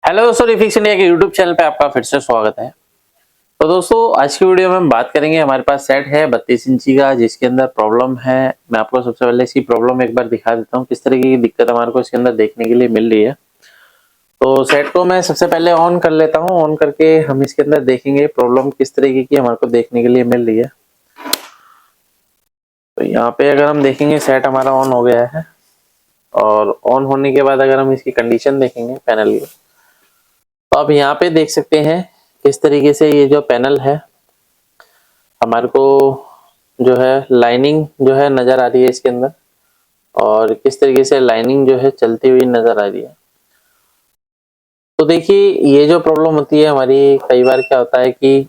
Hello दोस्तों, refix India के YouTube channel पे आपका फिर से स्वागत है। तो दोस्तों आज की वीडियो में हम बात करेंगे। हमारे पास सेट है 32 इंची का, जिसके अंदर प्रॉब्लम है। मैं आपको सबसे पहले इसकी प्रॉब्लम एक बार दिखा देता हूँ, किस तरीके की दिक्कत हमारे को इसके अंदर देखने के लिए मिल रही है। तो सेट को मैं सबसे पहले ऑन कर लेता हूँ। ऑन करके हम इसके अंदर देखेंगे प्रॉब्लम किस तरीके की हमारे को देखने के लिए मिल रही है। तो यहाँ पे अगर हम देखेंगे सेट हमारा ऑन हो गया है, और ऑन होने के बाद अगर हम इसकी कंडीशन देखेंगे पैनल की, तो आप यहाँ पे देख सकते हैं किस तरीके से ये जो पैनल है हमारे को जो है लाइनिंग जो है नजर आ रही है इसके अंदर, और किस तरीके से लाइनिंग जो है चलती हुई नजर आ रही है। तो देखिए ये जो प्रॉब्लम होती है हमारी, कई बार क्या होता है कि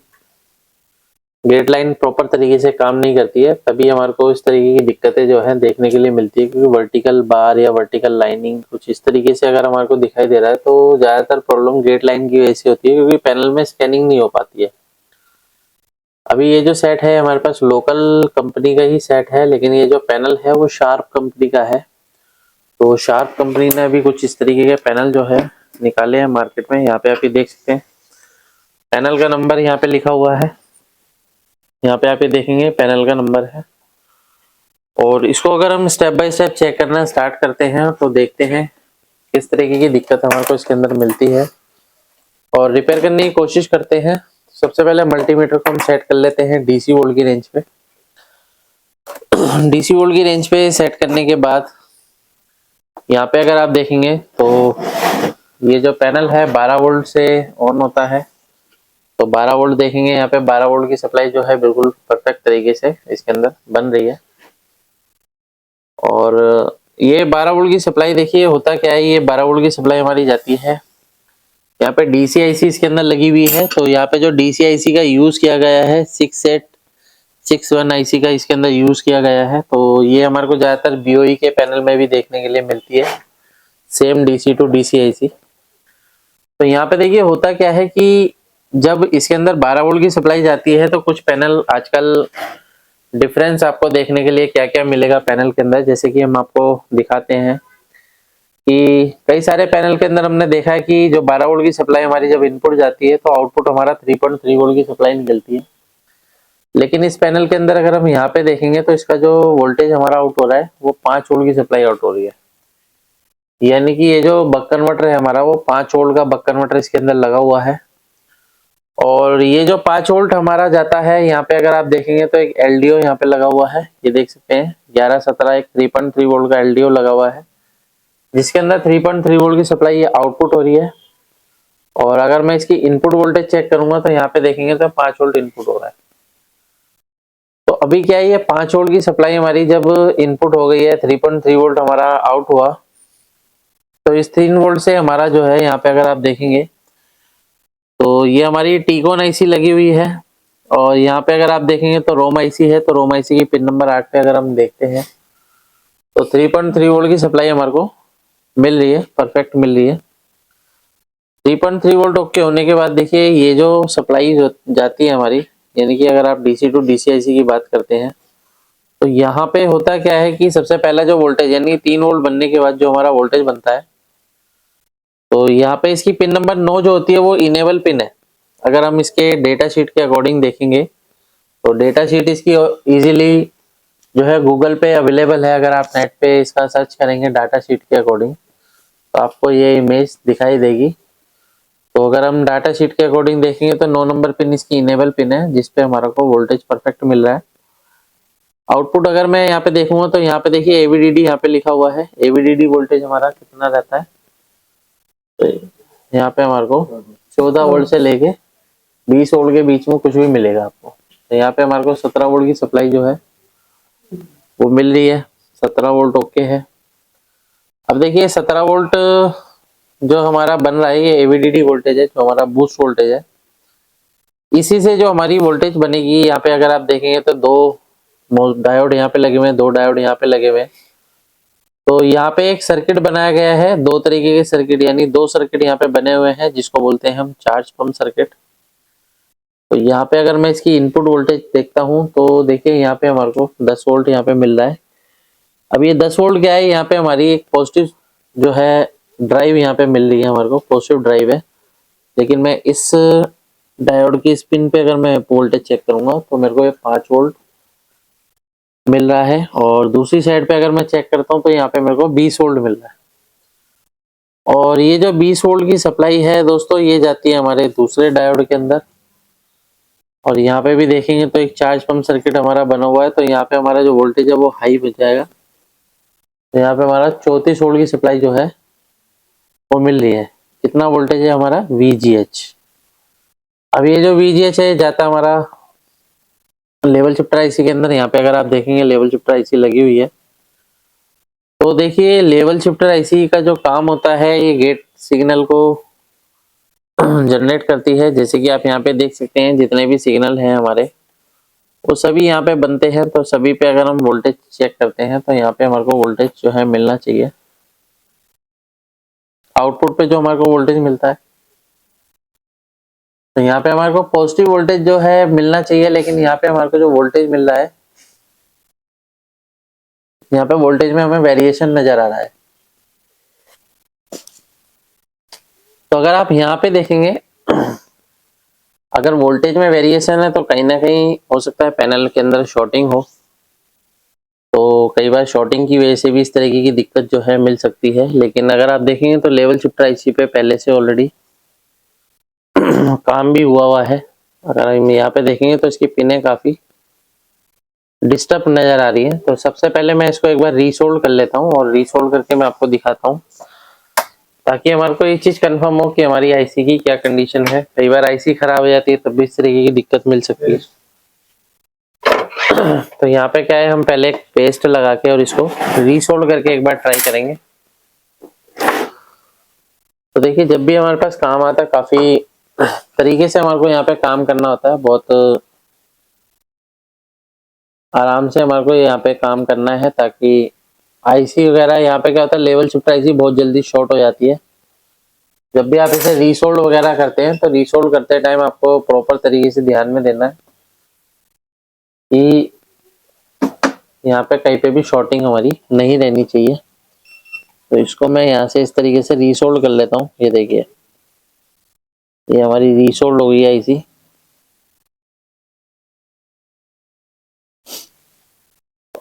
गेट लाइन प्रॉपर तरीके से काम नहीं करती है, तभी हमारे को इस तरीके की दिक्कतें जो है देखने के लिए मिलती है। क्योंकि वर्टिकल बार या वर्टिकल लाइनिंग कुछ इस तरीके से अगर हमारे को दिखाई दे रहा है, तो ज्यादातर प्रॉब्लम गेट लाइन की वजह से होती है, क्योंकि पैनल में स्कैनिंग नहीं हो पाती है। अभी ये जो सेट है हमारे पास लोकल कंपनी का ही सेट है, लेकिन ये जो पैनल है वो शार्प कंपनी का है। तो शार्प कंपनी ने अभी कुछ इस तरीके के पैनल जो है निकाले हैं मार्केट में। यहाँ पे आप ये देख सकते हैं, पैनल का नंबर यहाँ पे लिखा हुआ है। यहाँ पे आप ये देखेंगे पैनल का नंबर है, और इसको अगर हम स्टेप बाय स्टेप चेक करना स्टार्ट करते हैं तो देखते हैं किस तरीके की दिक्कत हमारे को इसके अंदर मिलती है, और रिपेयर करने की कोशिश करते हैं। सबसे पहले मल्टीमीटर को हम सेट कर लेते हैं डीसी वोल्ट की रेंज पे। डीसी वोल्ट की रेंज पे सेट करने के बाद यहाँ पे अगर आप देखेंगे तो ये जो पैनल है 12 वोल्ट से ऑन होता है। तो 12 वोल्ट देखेंगे, यहाँ पे 12 वोल्ट की सप्लाई जो है बिल्कुल परफेक्ट तरीके से इसके अंदर बन रही है। और ये 12 वोल्ट की सप्लाई देखिए होता क्या है, ये 12 वोल्ट की सप्लाई हमारी जाती है, यहाँ पे डीसीआईसी इसके अंदर लगी हुई है। तो यहाँ पे जो डीसीआईसी का यूज किया गया है 6861 आईसी का इसके अंदर यूज किया गया है। तो ये हमारे को ज्यादातर बीओई के पैनल में भी देखने के लिए मिलती है, सेम डीसी टू डीसीआईसी। तो यहाँ पे देखिए होता क्या है कि जब इसके अंदर 12 वोल्ट की सप्लाई जाती है, तो कुछ पैनल आजकल डिफरेंस आपको देखने के लिए क्या क्या मिलेगा पैनल के अंदर, जैसे कि हम आपको दिखाते हैं कि कई सारे पैनल के अंदर हमने देखा है कि जो 12 वोल्ट की सप्लाई हमारी जब इनपुट जाती है, तो आउटपुट हमारा 3.3 वोल्ट की सप्लाई निकलती है। लेकिन इस पैनल के अंदर अगर हम यहाँ पे देखेंगे तो इसका जो वोल्टेज हमारा आउट हो रहा है वो 5 वोल्ट की सप्लाई आउट हो रही है। यानी कि ये जो बक कन्वर्टर है हमारा, वो 5 वोल्ट का बक कन्वर्टर इसके अंदर लगा हुआ है। और ये जो 5 वोल्ट हमारा जाता है, यहाँ पे अगर आप देखेंगे तो एक एलडीओ यहाँ पे लगा हुआ है, ये देख सकते हैं 1117 एक 3.3 वोल्ट का एलडीओ लगा हुआ है, जिसके अंदर 3.3 वोल्ट की सप्लाई ये आउटपुट हो रही है। और अगर मैं इसकी इनपुट वोल्टेज चेक करूंगा तो यहाँ पे देखेंगे तो 5 वोल्ट इनपुट हो रहा है। तो अभी क्या है, ये 5 वोल्ट की सप्लाई हमारी जब इनपुट हो गई है, 3.3 वोल्ट हमारा आउट हुआ, तो इस 3 वोल्ट से हमारा जो है यहाँ पे अगर आप देखेंगे तो ये हमारी टीकॉन आईसी लगी हुई है। और यहाँ पे अगर आप देखेंगे तो रोम आईसी है। तो रोम आईसी की पिन नंबर 8 पे अगर हम देखते हैं तो 3.3 वोल्ट की सप्लाई हमारे को मिल रही है, परफेक्ट मिल रही है। 3.3 वोल्ट ओके होने के बाद देखिए ये जो सप्लाई जाती है हमारी, यानी कि अगर आप डीसी टू डीसीआईसी की बात करते हैं, तो यहाँ पे होता क्या है कि सबसे पहला जो वोल्टेज यानी 3 वोल्ट बनने के बाद जो हमारा वोल्टेज बनता है, तो यहाँ पे इसकी पिन नंबर 9 जो होती है वो इनेबल पिन है। अगर हम इसके डेटा शीट के अकॉर्डिंग देखेंगे तो डेटा शीट इसकी इजीली जो है गूगल पे अवेलेबल है। अगर आप नेट पे इसका सर्च करेंगे डाटा शीट के अकॉर्डिंग, तो आपको ये इमेज दिखाई देगी। तो अगर हम डाटा शीट के अकॉर्डिंग देखेंगे तो 9 नंबर पिन इसकी इनेबल पिन है, जिसपे हमारा को वोल्टेज परफेक्ट मिल रहा है। आउटपुट अगर मैं यहाँ पे देखूंगा तो यहाँ पे देखिए एवीडीडी यहाँ पे लिखा हुआ है, एवीडीडी वोल्टेज हमारा कितना रहता है, तो यहाँ पे हमारे को 14 वोल्ट से लेके 20 वोल्ट के बीच में कुछ भी मिलेगा आपको। तो यहाँ पे हमारे को 17 वोल्ट की सप्लाई जो है वो मिल रही है, 17 वोल्ट ओके है। अब देखिए 17 वोल्ट जो हमारा बन रहा है, ये एवीडीडी वोल्टेज है, जो हमारा बूस्ट वोल्टेज है। इसी से जो हमारी वोल्टेज बनेगी, यहाँ पे अगर आप देखेंगे तो 2 डायोड यहाँ पे लगे हुए हैं, 2 डायोड यहाँ पे लगे हुए हैं। तो यहाँ पे एक सर्किट बनाया गया है, 2 तरीके के सर्किट, यानी 2 सर्किट यहाँ पे बने हुए हैं, जिसको बोलते हैं हम चार्ज पंप सर्किट। तो यहाँ पे अगर मैं इसकी इनपुट वोल्टेज देखता हूँ तो देखिए यहाँ पे हमारे को 10 वोल्ट यहाँ पे मिल रहा है। अब ये 10 वोल्ट क्या है, यहाँ पे हमारी एक पॉजिटिव जो है ड्राइव यहाँ पे मिल रही है हमारे को, पॉजिटिव ड्राइव है। लेकिन मैं इस डायोड की स्पिन पे अगर मैं वोल्टेज चेक करूंगा तो मेरे को ये 5 वोल्ट मिल रहा है, और दूसरी साइड पे अगर मैं चेक करता हूँ तो यहाँ पे मेरे को 20 वोल्ट मिल रहा है। और ये जो 20 वोल्ट की सप्लाई है दोस्तों, ये जाती है हमारे दूसरे डायोड के अंदर। और यहाँ पे भी देखेंगे तो एक चार्ज पंप सर्किट हमारा बना हुआ है, तो यहाँ पे हमारा जो वोल्टेज है वो हाई हो जाएगा। तो यहाँ पे हमारा 34 वोल्ट की सप्लाई जो है वो मिल रही है। कितना वोल्टेज है हमारा VGH। अब ये जो VGH है जाता है हमारा लेवल शिफ्टर आईसी के अंदर। यहाँ पे अगर आप देखेंगे लेवल शिफ्टर आईसी लगी हुई है, तो देखिए लेवल शिफ्टर आईसी का जो काम होता है, ये गेट सिग्नल को जनरेट करती है। जैसे कि आप यहाँ पे देख सकते हैं जितने भी सिग्नल हैं हमारे, वो सभी यहाँ पे बनते हैं। तो सभी पे अगर हम वोल्टेज चेक करते हैं तो यहाँ पे हमारे को वोल्टेज जो है मिलना चाहिए। आउटपुट पे जो हमारे को वोल्टेज मिलता है, तो यहाँ पे हमारे को पॉजिटिव वोल्टेज जो है मिलना चाहिए। लेकिन यहाँ पे हमारे को जो वोल्टेज मिल रहा है, यहाँ पे वोल्टेज में हमें वेरिएशन नजर आ रहा है। तो अगर आप यहाँ पे देखेंगे, अगर वोल्टेज में वेरिएशन है तो कहीं ना कहीं हो सकता है पैनल के अंदर शॉर्टिंग हो। तो कई बार शॉर्टिंग की वजह से भी इस तरीके की दिक्कत जो है मिल सकती है। लेकिन अगर आप देखेंगे तो लेवल शिफ्टर आईसी पे पहले से ऑलरेडी काम भी हुआ है। अगर हम यहाँ पे देखेंगे तो इसकी पिनें काफी डिस्टर्ब नजर आ रही है। तो सबसे पहले मैं इसको एक बार रीसोल्ड कर लेता हूँ, और रीसोल्ड करके मैं आपको दिखाता हूँ, ताकि हमारे को ये चीज कंफर्म हो कि हमारी आईसी की क्या कंडीशन है। कई बार आईसी खराब हो जाती है तब भी इस तरीके की दिक्कत मिल सकती है। तो यहाँ पे क्या है, हम पहले एक पेस्ट लगा के और इसको रीसोल्ड करके एक बार ट्राई करेंगे। तो देखिए जब भी हमारे पास काम आता है, काफी तरीके से हमारे को यहाँ पे काम करना होता है। बहुत आराम से हमारे को यहाँ पे काम करना है, ताकि आईसी वगैरह, यहाँ पे क्या होता है लेवल शिफ्ट आईसी बहुत जल्दी शॉर्ट हो जाती है। जब भी आप इसे रीसोल्ड वगैरह करते हैं तो रीसोल्ड करते टाइम आपको प्रॉपर तरीके से ध्यान में देना है कि यहाँ पे कहीं पे भी शॉर्टिंग हमारी नहीं रहनी चाहिए। तो इसको मैं यहाँ से इस तरीके से रीसोल्ड कर लेता हूँ। ये देखिए ये हमारी रीसोल्ड हो गई है आईसी।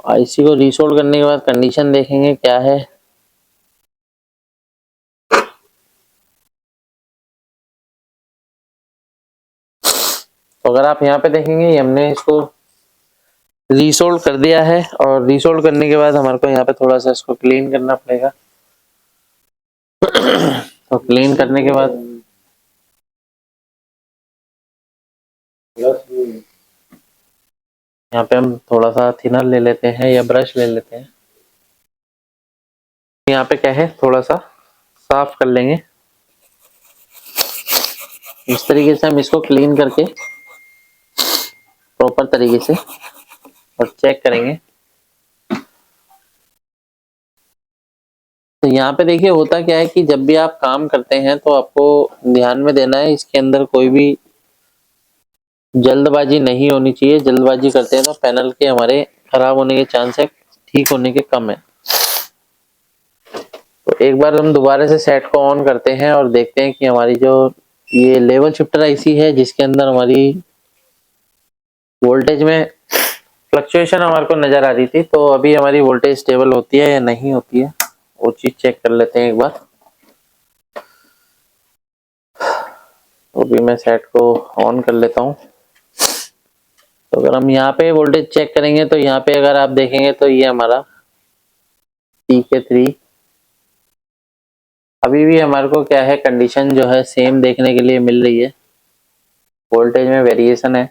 आईसी को रीसोल्ड करने के बाद कंडीशन देखेंगे क्या है। तो अगर आप यहाँ पे देखेंगे, हमने इसको रीसोल्ड कर दिया है, और रीसोल्ड करने के बाद हमारे को यहाँ पे थोड़ा सा इसको क्लीन करना पड़ेगा। तो क्लीन करने के बाद यहाँ पे हम थोड़ा सा थिनर ले लेते हैं या ब्रश ले लेते हैं। यहाँ पे क्या है, थोड़ा सा साफ कर लेंगे। इस तरीके से हम इसको क्लीन करके प्रॉपर तरीके से और चेक करेंगे। तो यहाँ पे देखिए होता क्या है कि जब भी आप काम करते हैं तो आपको ध्यान में देना है, इसके अंदर कोई भी जल्दबाजी नहीं होनी चाहिए। जल्दबाजी करते हैं तो पैनल के हमारे खराब होने के चांस है, ठीक होने के कम है। तो एक बार हम दोबारा से सेट को ऑन करते हैं और देखते हैं कि हमारी जो ये लेवल शिफ्टर आईसी है, जिसके अंदर हमारी वोल्टेज में फ्लक्चुएशन हमारे को नजर आ रही थी, तो अभी हमारी वोल्टेज स्टेबल होती है या नहीं होती है, वो चीज चेक कर लेते हैं एक बार। तो अभी मैं सेट को ऑन कर लेता हूँ। तो अगर हम यहाँ पे वोल्टेज चेक करेंगे तो यहाँ पे अगर आप देखेंगे तो ये हमारा TK3 अभी भी हमारे को क्या है, कंडीशन जो है सेम देखने के लिए मिल रही है। वोल्टेज में वेरिएशन है,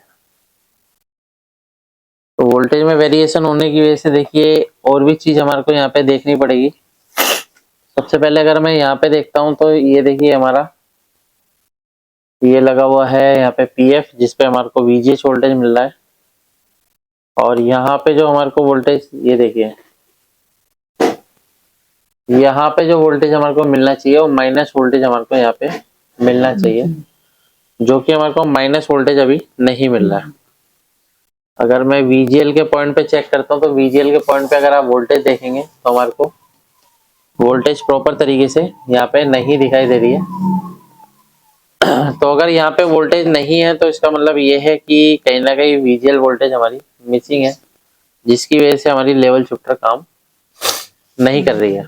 तो वोल्टेज में वेरिएशन होने की वजह से देखिए और भी चीज हमारे को यहाँ पे देखनी पड़ेगी। सबसे पहले अगर मैं यहाँ पे देखता हूँ तो ये देखिए हमारा ये लगा हुआ है यहाँ पे PF, जिसपे हमारे को VGH वोल्टेज मिल रहा है। और यहाँ पे जो हमारे को वोल्टेज, ये देखिए यहाँ पे जो वोल्टेज हमारे को मिलना चाहिए वो माइनस वोल्टेज हमारे को यहाँ पे मिलना चाहिए, जो कि हमारे को माइनस वोल्टेज अभी नहीं मिल रहा है। अगर मैं VGL के पॉइंट पे चेक करता हूँ तो VGL के पॉइंट पे अगर आप वोल्टेज देखेंगे तो हमारे को वोल्टेज प्रॉपर तरीके से यहाँ पे नहीं दिखाई दे रही है। तो अगर यहाँ पे वोल्टेज नहीं है तो इसका मतलब ये है कि कहीं ना कहीं विजुअल वोल्टेज हमारी मिसिंग है, जिसकी वजह से हमारी लेवल शिफ्टर काम नहीं कर रही है।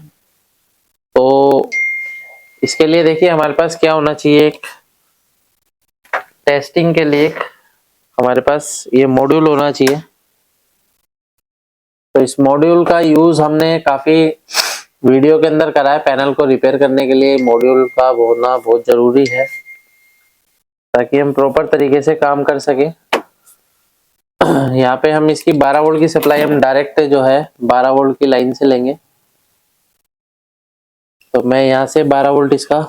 तो इसके लिए देखिए हमारे पास क्या होना चाहिए, एक टेस्टिंग के लिए हमारे पास ये मॉड्यूल होना चाहिए। तो इस मॉड्यूल का यूज हमने काफी वीडियो के अंदर करा है। पैनल को रिपेयर करने के लिए मॉड्यूल का होना बहुत जरूरी है, ताकि हम प्रॉपर तरीके से काम कर सके। यहाँ पे हम इसकी 12 वोल्ट की सप्लाई हम डायरेक्ट जो है 12 वोल्ट की लाइन से लेंगे। तो मैं यहाँ से 12 वोल्ट इसका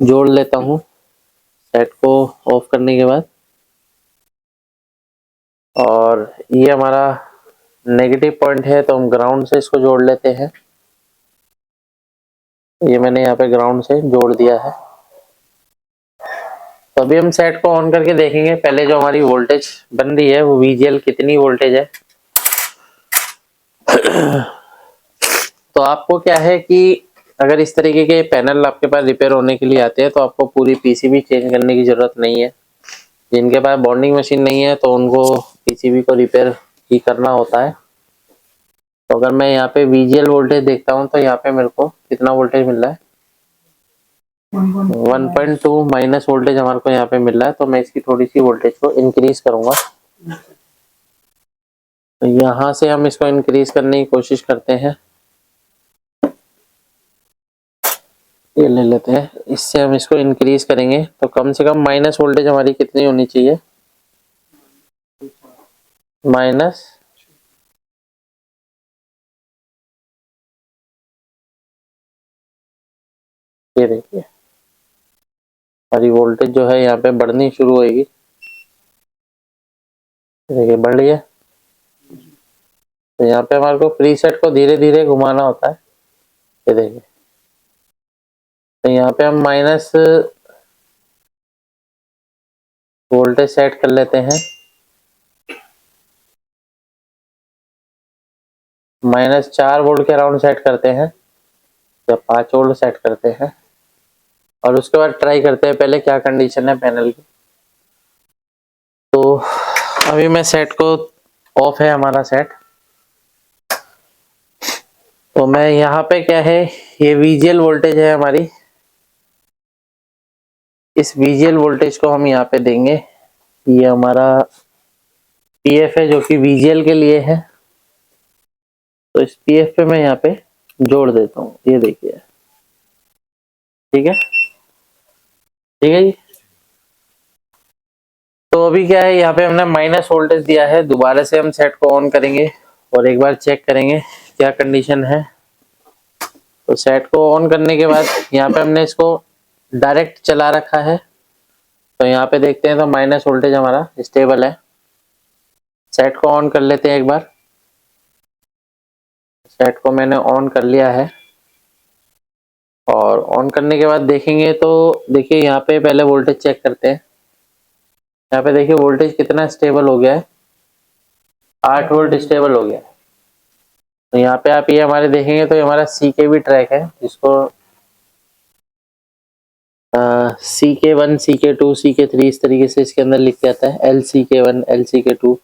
जोड़ लेता हूँ सेट को ऑफ करने के बाद। और ये हमारा नेगेटिव पॉइंट है, तो हम ग्राउंड से इसको जोड़ लेते हैं। ये मैंने यहाँ पे ग्राउंड से जोड़ दिया है। तो अभी हम सेट को ऑन करके देखेंगे। पहले जो हमारी वोल्टेज बन रही है वो वीजीएल कितनी वोल्टेज है। तो आपको क्या है कि अगर इस तरीके के पैनल आपके पास रिपेयर होने के लिए आते हैं तो आपको पूरी पीसीबी चेंज करने की जरूरत नहीं है। जिनके पास बॉन्डिंग मशीन नहीं है तो उनको पीसीबी को रिपेयर ही करना होता है। तो अगर मैं यहाँ पे वीजीएल वोल्टेज देखता हूँ तो यहाँ पे मेरे को कितना वोल्टेज मिल रहा है, 1.2 माइनस वोल्टेज हमारे को यहाँ पे मिल रहा है। तो मैं इसकी थोड़ी सी वोल्टेज को इंक्रीज करूंगा। तो यहाँ से हम इसको इंक्रीज करने की कोशिश करते हैं। ये ले लेते हैं, इससे हम इसको इंक्रीज करेंगे। तो कम से कम माइनस वोल्टेज हमारी कितनी होनी चाहिए, माइनस ये देखिए हमारी वोल्टेज जो है यहाँ पे बढ़नी शुरू होगी। देखिए बढ़ रही है। तो यहाँ पे हमारे को प्रीसेट को धीरे धीरे घुमाना होता है। ये देखिए, तो यहाँ पे हम माइनस वोल्टेज सेट कर लेते हैं, -4 वोल्ट के अराउंड सेट करते हैं या 5 वोल्ट सेट करते हैं। और उसके बाद ट्राई करते हैं पहले क्या कंडीशन है पैनल की। तो अभी मैं सेट को ऑफ है हमारा सेट। तो मैं यहाँ पे क्या है, ये वीजीएल वोल्टेज है हमारी, इस वीजीएल वोल्टेज को हम यहाँ पे देंगे। ये हमारा पीएफ है जो कि वीजीएल के लिए है। तो इस पीएफ पे मैं यहाँ पे जोड़ देता हूँ। ये देखिए, ठीक है, ठीक है जी। तो अभी क्या है, यहाँ पे हमने माइनस वोल्टेज दिया है। दोबारा से हम सेट को ऑन करेंगे और एक बार चेक करेंगे क्या कंडीशन है। तो सेट को ऑन करने के बाद यहाँ पे हमने इसको डायरेक्ट चला रखा है। तो यहाँ पे देखते हैं तो माइनस वोल्टेज हमारा स्टेबल है। सेट को ऑन कर लेते हैं एक बार। सेट को मैंने ऑन कर लिया है और ऑन करने के बाद देखेंगे तो देखिए यहाँ पे पहले वोल्टेज चेक करते हैं। यहाँ पे देखिए वोल्टेज कितना स्टेबल हो गया है, 8 वोल्ट स्टेबल हो गया है। तो यहाँ पे आप ये हमारे देखेंगे तो ये हमारा CKB ट्रैक है, जिसको CK1 CK2 CK3 इस तरीके से इसके अंदर लिख के आता है, LCK1 LCK2।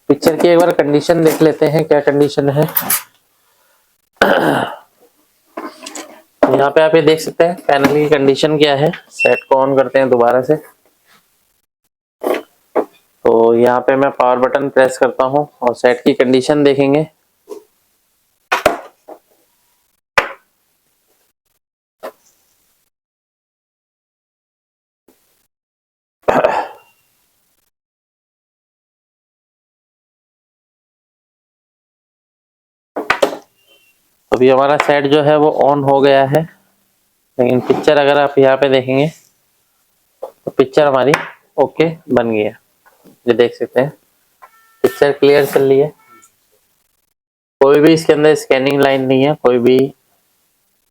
पिक्चर की एक बार कंडीशन देख लेते हैं क्या कंडीशन है। तो यहाँ पे आप ये देख सकते हैं पैनल की कंडीशन क्या है। सेट को ऑन करते हैं दोबारा से। तो यहाँ पे मैं पावर बटन प्रेस करता हूँ और सेट की कंडीशन देखेंगे। अभी हमारा सेट जो है वो ऑन हो गया है, लेकिन पिक्चर अगर आप यहाँ पे देखेंगे तो पिक्चर हमारी ओके बन गई है। ये देख सकते हैं पिक्चर क्लियर चल रही है, कोई भी इसके अंदर स्कैनिंग लाइन नहीं है, कोई भी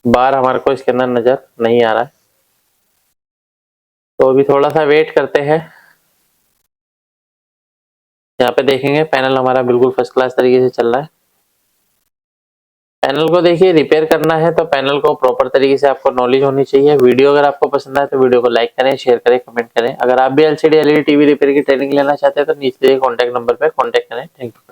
बार हमारे को इसके अंदर नजर नहीं आ रहा है। तो अभी थोड़ा सा वेट करते हैं। यहाँ पे देखेंगे पैनल हमारा बिल्कुल फर्स्ट क्लास तरीके से चल रहा है। पैनल को देखिए रिपेयर करना है तो पैनल को प्रॉपर तरीके से आपको नॉलेज होनी चाहिए। वीडियो अगर आपको पसंद आए तो वीडियो को लाइक करें, शेयर करें, कमेंट करें। अगर आप भी एलसीडी एलईडी टीवी रिपेयर की ट्रेनिंग लेना चाहते हैं तो नीचे दिए कॉन्टैक्ट नंबर पे कॉन्टैक्ट करें। Thank you.